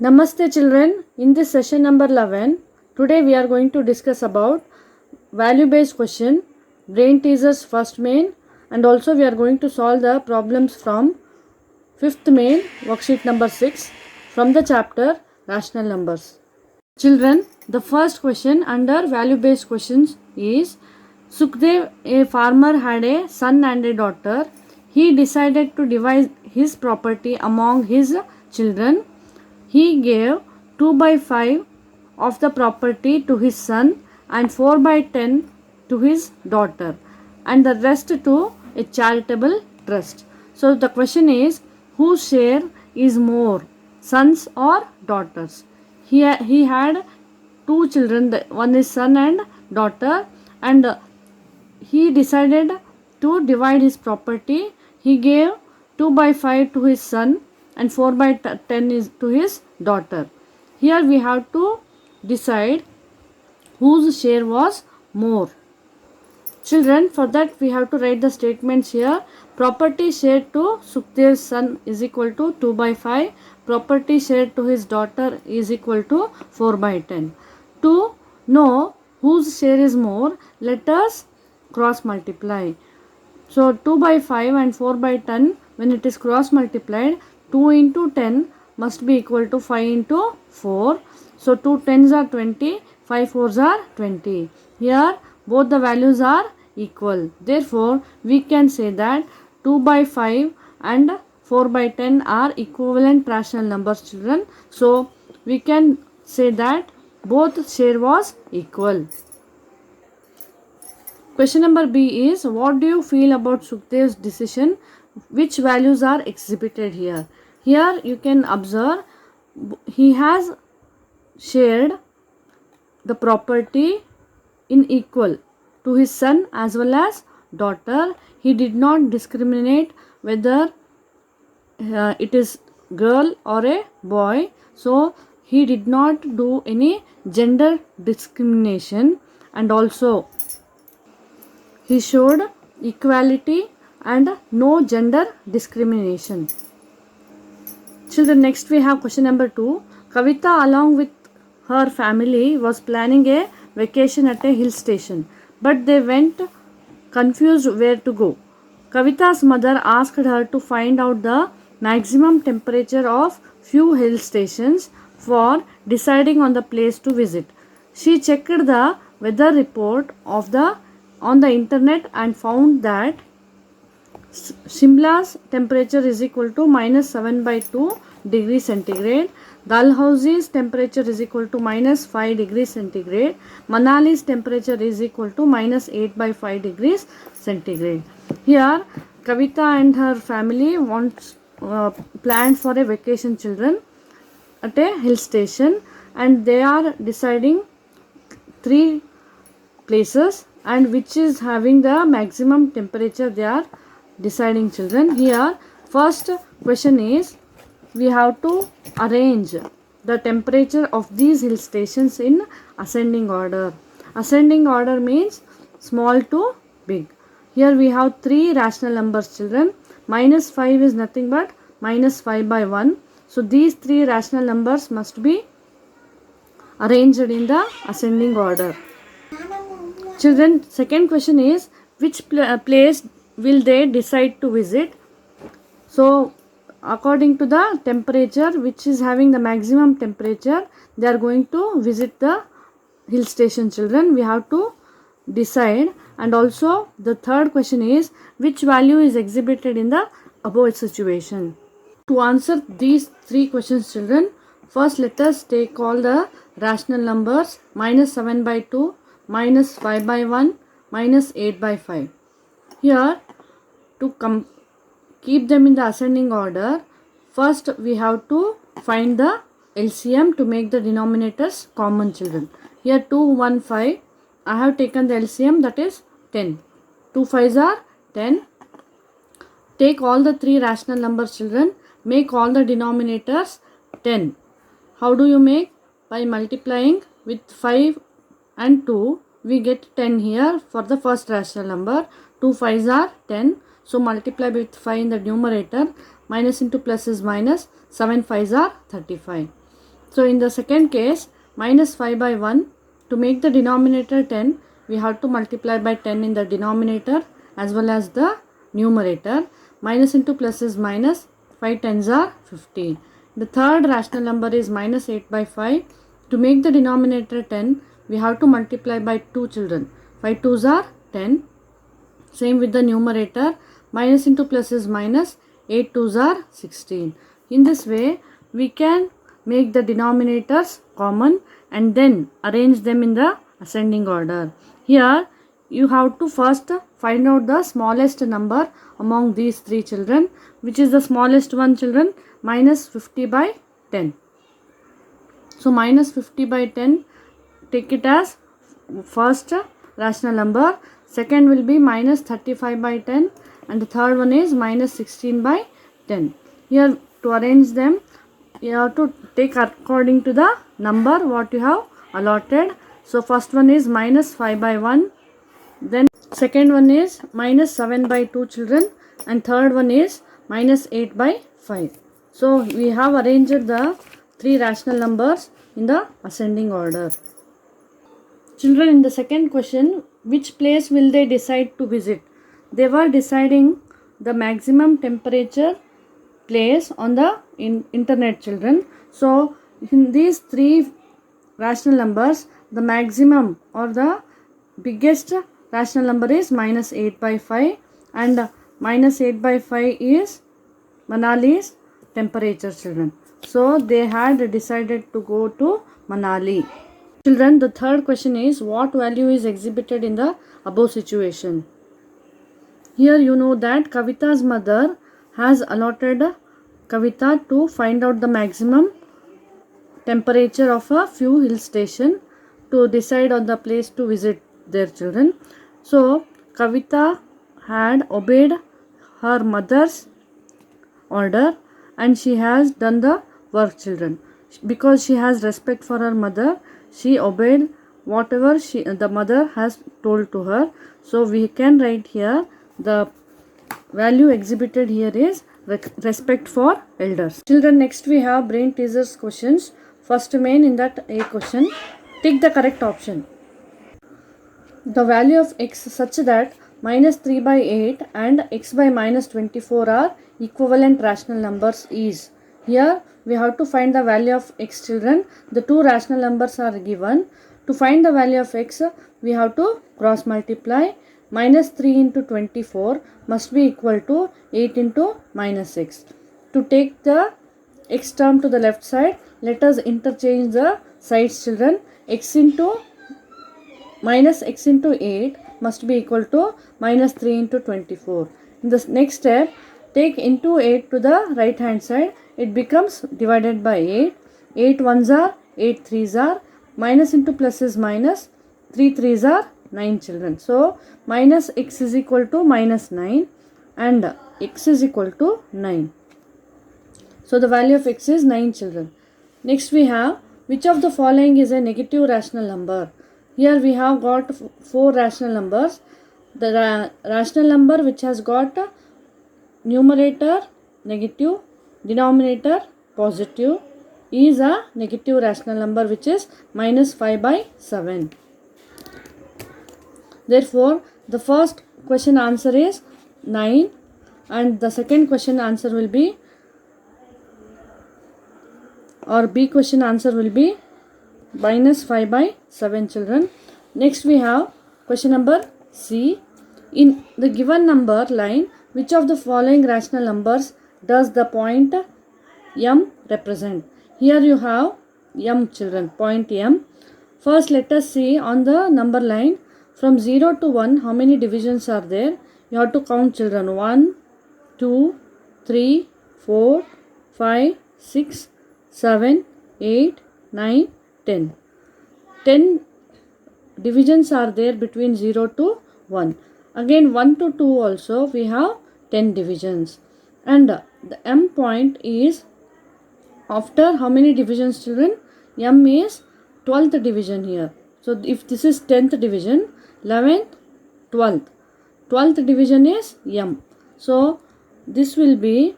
Namaste children, in this session number 11, today we are going to discuss about value based question, brain teasers first main, and also we are going to solve the problems from 5th main worksheet number 6 from the chapter rational numbers. Children, the first question under value based questions is Sukhdev, a farmer, had a son and a daughter. He decided to divide his property among his children. He gave 2 by 5 of the property to his son and 4 by 10 to his daughter, and the rest to a charitable trust. So the question is, whose share is more, sons or daughters? He had two children, one is son and daughter, and he decided to divide his property. He gave 2 by 5 to his son and 4 by 10 is to his daughter. Here we have to decide whose share was more. Children, for that we have to write the statements here. Property shared to Sukhdev's son is equal to 2 by 5. Property shared to his daughter is equal to 4 by 10. To know whose share is more, let us cross multiply. So 2 by 5 and 4 by 10, when it is cross multiplied, 2 into 10 must be equal to 5 into 4. So 2 10s are 20, 5 4s are 20. Here both the values are equal. Therefore, we can say that 2 by 5 and 4 by 10 are equivalent rational numbers, children. So we can say that both share was equal. Question number B is, what do you feel about Sukhdev's decision? Which values are exhibited here? Here you can observe he has shared the property in equal to his son as well as daughter. He did not discriminate whether it is girl or a boy. So he did not do any gender discrimination, and also he showed equality and no gender discrimination. Children, next we have question number 2. Kavita along with her family was planning a vacation at a hill station, but they went confused where to go. Kavita's mother asked her to find out the maximum temperature of few hill stations for deciding on the place to visit. She checked the weather report on the internet and found that Shimla's temperature is equal to minus 7 by 2 degrees centigrade. Dalhousi's temperature is equal to minus 5 degrees centigrade. Manali's temperature is equal to minus 8 by 5 degrees centigrade. Here Kavita and her family planned for a vacation, children, at a hill station, and they are deciding 3 places and which is having the maximum temperature they are deciding, children. Here first question is, we have to arrange the temperature of these hill stations in ascending order. Ascending order means small to big. Here we have 3 rational numbers, children. Minus 5 is nothing but minus 5 by 1. So these 3 rational numbers must be arranged in the ascending order. Children, second question is, which place will they decide to visit? So according to the temperature which is having the maximum temperature, they are going to visit the hill station, children. We have to decide. And also the third question is, which value is exhibited in the above situation? To answer these 3 questions, children, first let us take all the rational numbers. Minus 7 by 2, minus 5 by 1, minus 8 by 5. Here to keep them in the ascending order, first we have to find the LCM to make the denominators common, children. Here 2, 1, 5. I have taken the LCM, that is 10. 2 5s are 10. Take all the 3 rational numbers, children. Make all the denominators 10. How do you make? By multiplying with 5 and 2, we get 10 here for the first rational number. 2 5s are 10. So multiply with 5 in the numerator. Minus into plus is minus. 7 5s are 35. So in the second case, minus 5 by 1, to make the denominator 10, we have to multiply by 10 in the denominator as well as the numerator. Minus into plus is minus, 5 tens are 15. The third rational number is minus 8 by 5. To make the denominator 10, we have to multiply by 2 children. 5 twos are 10. Same with the numerator. Minus into plus is minus, 8 twos are 16. In this way, we can make the denominators common and then arrange them in the ascending order. Here, you have to first find out the smallest number among these three children. Which is the smallest one, children? Minus 50 by 10. So minus 50 by 10, take it as first rational number. Second will be minus 35 by 10 and the third one is minus 16 by 10. Here to arrange them, you have to take according to the number what you have allotted. So first one is minus 5 by 1. Then second one is minus 7 by 2 children and third one is minus 8 by 5. So we have arranged the three rational numbers in the ascending order. Children, in the second question, which place will they decide to visit? They were deciding the maximum temperature place on the internet, children. So in these three rational numbers, the maximum or the biggest rational number is minus 8 by 5 and minus 8 by 5 is Manali's temperature, children. So they had decided to go to Manali. Children, the third question is what value is exhibited in the above situation? Here you know that Kavita's mother has allotted Kavita to find out the maximum temperature of a few hill station to decide on the place to visit their children. So Kavita had obeyed her mother's order and she has done the work, children. Because she has respect for her mother, she obeyed whatever the mother has told to her. So we can write here the value exhibited here is respect for elders. Children, next we have brain teasers questions. First main in that A question, tick the correct option. The value of x such that minus 3 by 8 and x by minus 24 are equivalent rational numbers is. Here we have to find the value of x, children. The two rational numbers are given. To find the value of x, we have to cross multiply. Minus 3 into 24 must be equal to 8 into minus x. To take the x term to the left side, let us interchange the sides, children. X into minus x into 8 must be equal to minus 3 into 24. In the next step, take into 8 to the right hand side. It becomes divided by 8. 8 ones are, 8 threes are. Minus into plus is minus. 3 threes are 9, children. So minus x is equal to minus 9 and x is equal to 9. So the value of x is 9, children. Next we have, which of the following is a negative rational number? Here we have got four rational numbers. The rational number which has got numerator negative, denominator positive is a negative rational number which is minus 5 by 7. Therefore, the first question answer is 9 and the second question answer will be, or B question answer will be minus 5 by 7, children. Next we have question number C. In the given number line, which of the following rational numbers does the point M represent? Here you have M, children, point M. First let us see on the number line from 0 to 1 how many divisions are there. You have to count, children. 1, 2, 3, 4, 5, 6, 7, 8, 9, 10. 10 divisions are there between 0 to 1. Again 1 to 2 also we have 10 divisions. And the M point is after how many divisions, children? M is 12th division here. So if this is 10th division, 11th, 12th. 12th division is M. So this will be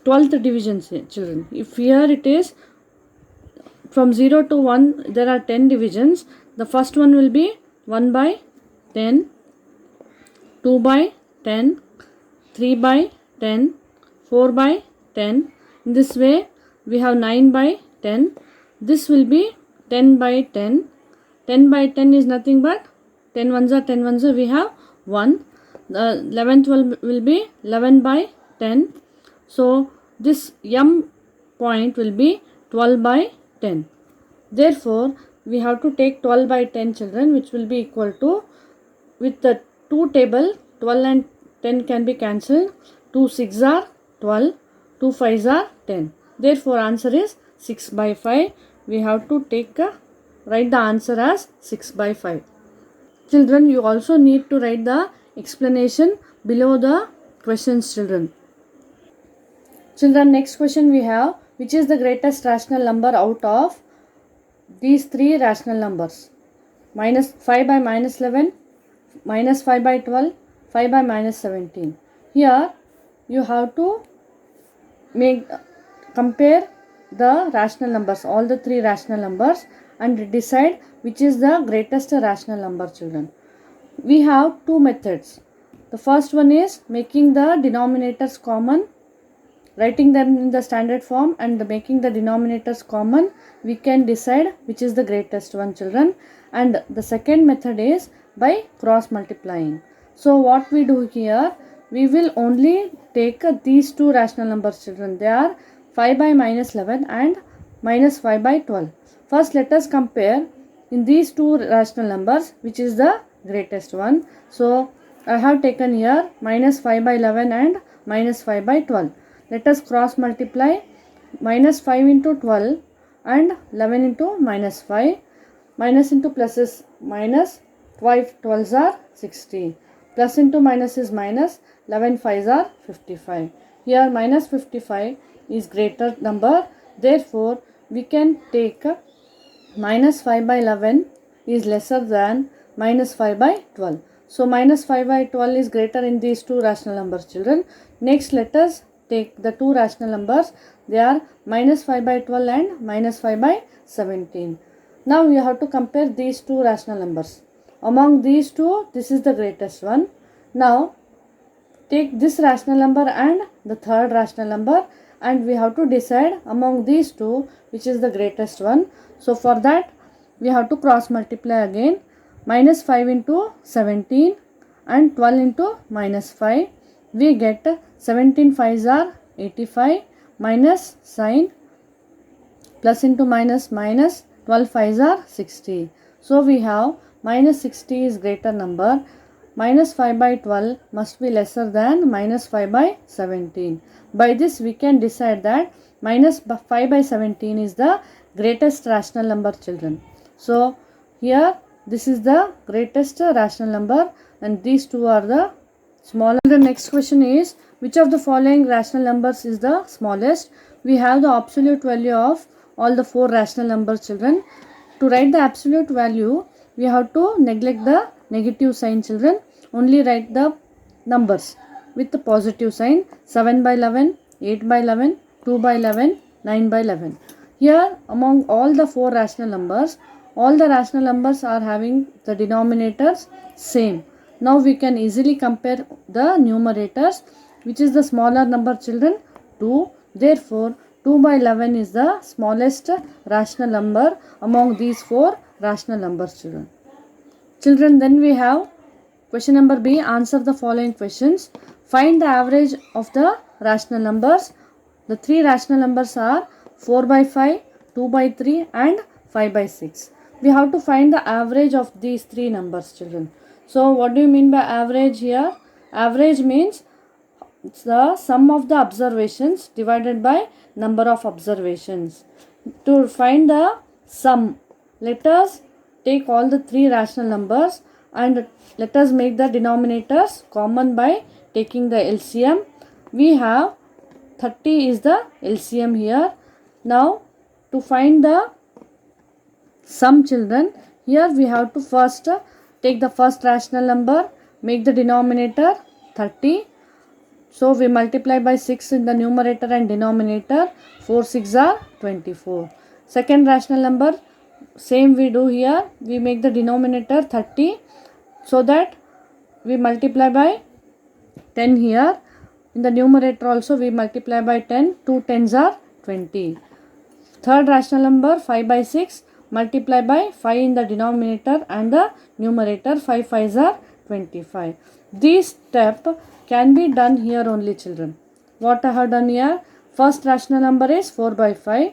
12th division, children. If here it is from 0 to 1, there are 10 divisions. The first one will be 1 by 10, 2 by 10, 3 by 10, 4 by 10. In this way, we have 9 by 10. This will be 10 by 10. 10 by 10 is nothing but 10 ones are 10 ones are, we have 1. The 11th will be 11 by 10. So this m point will be 12 by 10. Therefore, we have to take 12 by 10, children, which will be equal to, with the 2 table, 12 and 10 can be cancelled. 2 6 are 12, 2 5s are 10. Therefore, answer is 6 by 5. We have to write the answer as 6 by 5. Children, you also need to write the explanation below the questions, children. Children, next question we have, which is the greatest rational number out of these 3 rational numbers? Minus 5 by minus 11, minus 5 by 12, 5 by minus 17. Here you have to compare the rational numbers, all the 3 rational numbers, and decide which is the greatest rational number, children. We have 2 methods. The first one is making the denominators common, writing them in the standard form and making the denominators common. We can decide which is the greatest one, children. And the second method is by cross multiplying. So what we do here, we will only take these 2 rational numbers, children. They are 5 by minus 11 and minus 5 by 12. First, let us compare in these 2 rational numbers which is the greatest one. So I have taken here minus 5 by 11 and minus 5 by 12. Let us cross multiply. Minus 5 into 12 and 11 into minus 5. Minus into plus is minus. 5 12s are 60. Plus into minus is minus. 11 5s are 55. Here minus 55 is greater number. Therefore, we can take minus 5 by 11 is lesser than minus 5 by 12. So minus 5 by 12 is greater in these 2 rational numbers, children. Next, let us take the 2 rational numbers. They are minus 5 by 12 and minus 5 by 17. Now we have to compare these 2 rational numbers. Among these 2, this is the greatest one. Now take this rational number and the third rational number, and we have to decide among these 2 which is the greatest one. So for that, we have to cross multiply again. Minus 5 into 17 and 12 into minus 5. We get 17 5s are 85 minus sign, plus into minus minus, 12 5s are 60. So we have minus 60 is greater number. Minus 5 by 12 must be lesser than minus 5 by 17. By this we can decide that minus 5 by 17 is the greatest rational number, children. So here this is the greatest rational number and these 2 are the smaller. The next question is, which of the following rational numbers is the smallest? We have the absolute value of all the 4 rational numbers, children. To write the absolute value, we have to neglect the negative sign, children. Only write the numbers with the positive sign. 7 by 11, 8 by 11, 2 by 11, 9 by 11. Here among all the 4 rational numbers, all the rational numbers are having the denominators same. Now we can easily compare the numerators. Which is the smaller number, children? 2. Therefore, 2 by 11 is the smallest rational number among these 4 rational numbers, children. Children, then we have question number B. Answer the following questions. Find the average of the rational numbers. The 3 rational numbers are 4 by 5, 2 by 3 and 5 by 6. We have to find the average of these 3 numbers, children. So what do you mean by average here? Average means the sum of the observations divided by number of observations. To find the sum, let us take all the 3 rational numbers and let us make the denominators common by taking the LCM. We have 30 is the LCM here. Now to find the sum, children, here we have to first take the first rational number, make the denominator 30. So we multiply by 6 in the numerator and denominator. 4 6 are 24. Second rational number, same we do here. We make the denominator 30, so that we multiply by 10 here. In the numerator also we multiply by 10. 2 tens are 20. Third rational number, 5 by 6, multiply by 5 in the denominator and the numerator. 5 5s are 25. This step can be done here only, children. What I have done here, first rational number is 4 by 5.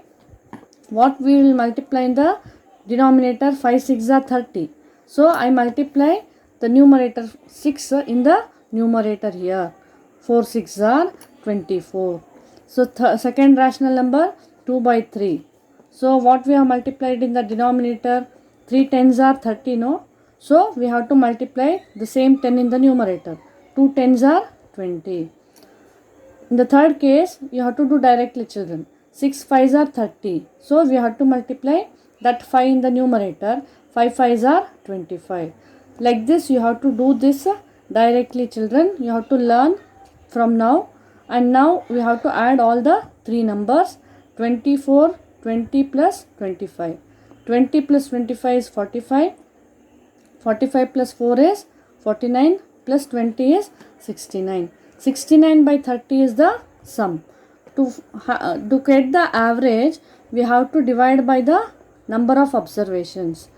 What we will multiply in the denominator, 5 6 are 30. So I multiply the numerator 6 in the numerator here. 4 6 are 24. So second rational number, 2 by 3. So what we have multiplied in the denominator, 3 tens are 30, no? So we have to multiply the same 10 in the numerator. 2 tens are 20. In the third case, you have to do directly, children. 6 5s are 30. So we have to multiply that 5 in the numerator. 5 5s are 25. Like this you have to do this directly, children. You have to learn from now. And now we have to add all the three numbers. 24, 20 plus 25. 20 plus 25 is 45. 45 plus 4 is 49. Plus 20 is 69. 69 by 30 is the sum. To get the average, we have to divide by the number of observations.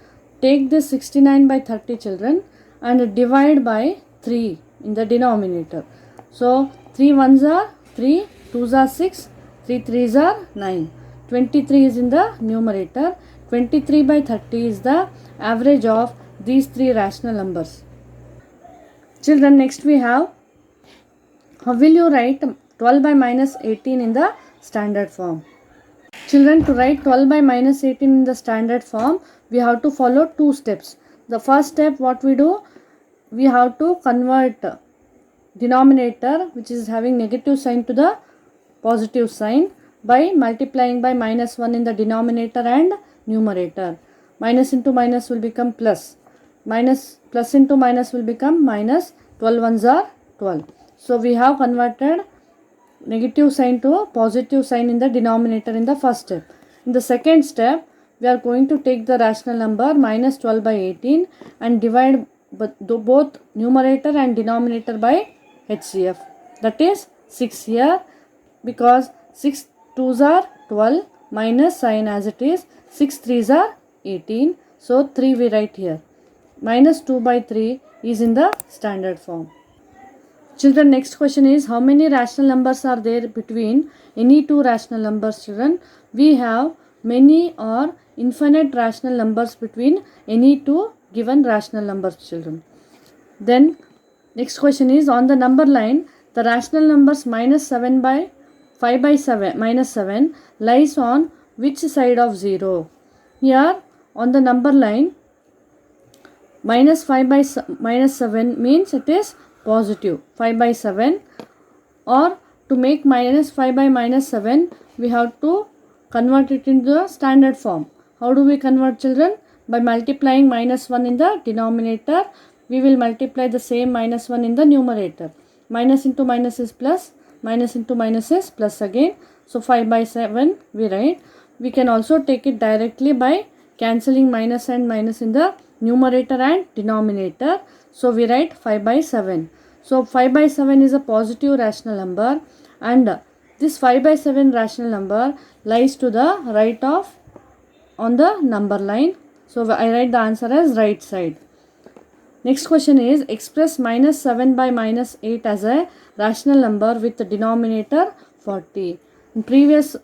Take this 69 by 30, children, and divide by 3 in the denominator. So 3 ones are 3, 2s are 6, 3 3s are 9. 23 is in the numerator. 23 by 30 is the average of these three rational numbers. Children, next we have, how will you write 12 by minus 18 in the standard form? Children, to write 12 by minus 18 in the standard form, we have to follow two steps. The first step, what we do, we have to convert denominator, which is having negative sign, to the positive sign by multiplying by minus 1 in the denominator and numerator. Minus into minus will become plus. Plus into minus will become minus. 12 ones are 12. So we have converted negative sign to a positive sign in the denominator in the first step. In the second step, we are going to take the rational number minus 12 by 18 and divide both numerator and denominator by HCF. That is 6 here, because 6 2s are 12 minus sign as it is. 6 3s are 18. So 3 we write here. Minus 2 by 3 is in the standard form. Children, next question is, how many rational numbers are there between any two rational numbers, children? We have many or infinite rational numbers between any two given rational numbers, children. Then next question is, on the number line, the rational numbers minus 7 by 5 by 7 minus 7 lies on which side of 0? Here on the number line, minus 5 by minus 7 means it is positive 5 by 7, or to make minus 5 by minus 7, we have to convert it into the standard form. How do we convert, children? By multiplying minus 1 in the denominator, we will multiply the same minus 1 in the numerator. Minus into minus is plus, minus into minus is plus again. So 5 by 7 we write. We can also take it directly by cancelling minus and minus in the numerator and denominator. So we write 5 by 7. So 5 by 7 is a positive rational number, and this 5 by 7 rational number lies to the right of on the number line. So I write the answer as right side. Next question is, express minus 7 by minus 8 as a rational number with the denominator 40. In previous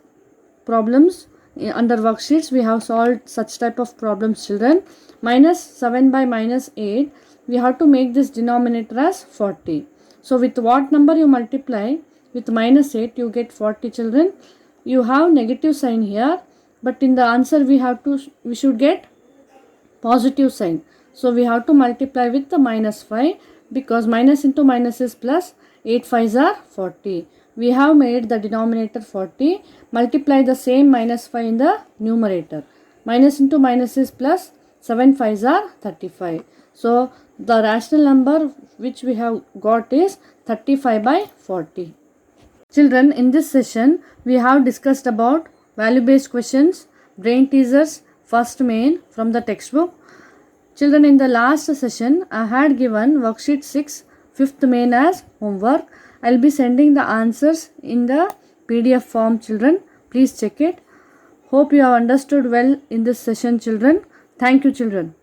problems under worksheets, we have solved such type of problems, children. Minus 7 by minus 8, we have to make this denominator as 40. So with what number you multiply? With minus 8 you get 40, children. You have negative sign here, but in the answer we should get positive sign. So we have to multiply with the minus 5, because minus into minus is plus. 8 5s are 40. We have made the denominator 40. Multiply the same minus 5 in the numerator. Minus into minus is plus. 7 5s are 35. So The rational number which we have got is 35 by 40. Children, in this session, we have discussed about value-based questions, brain teasers, first main from the textbook. Children, in the last session, I had given worksheet 6, fifth main as homework. I will be sending the answers in the PDF form, children. Please check it. Hope you have understood well in this session, children. Thank you, children.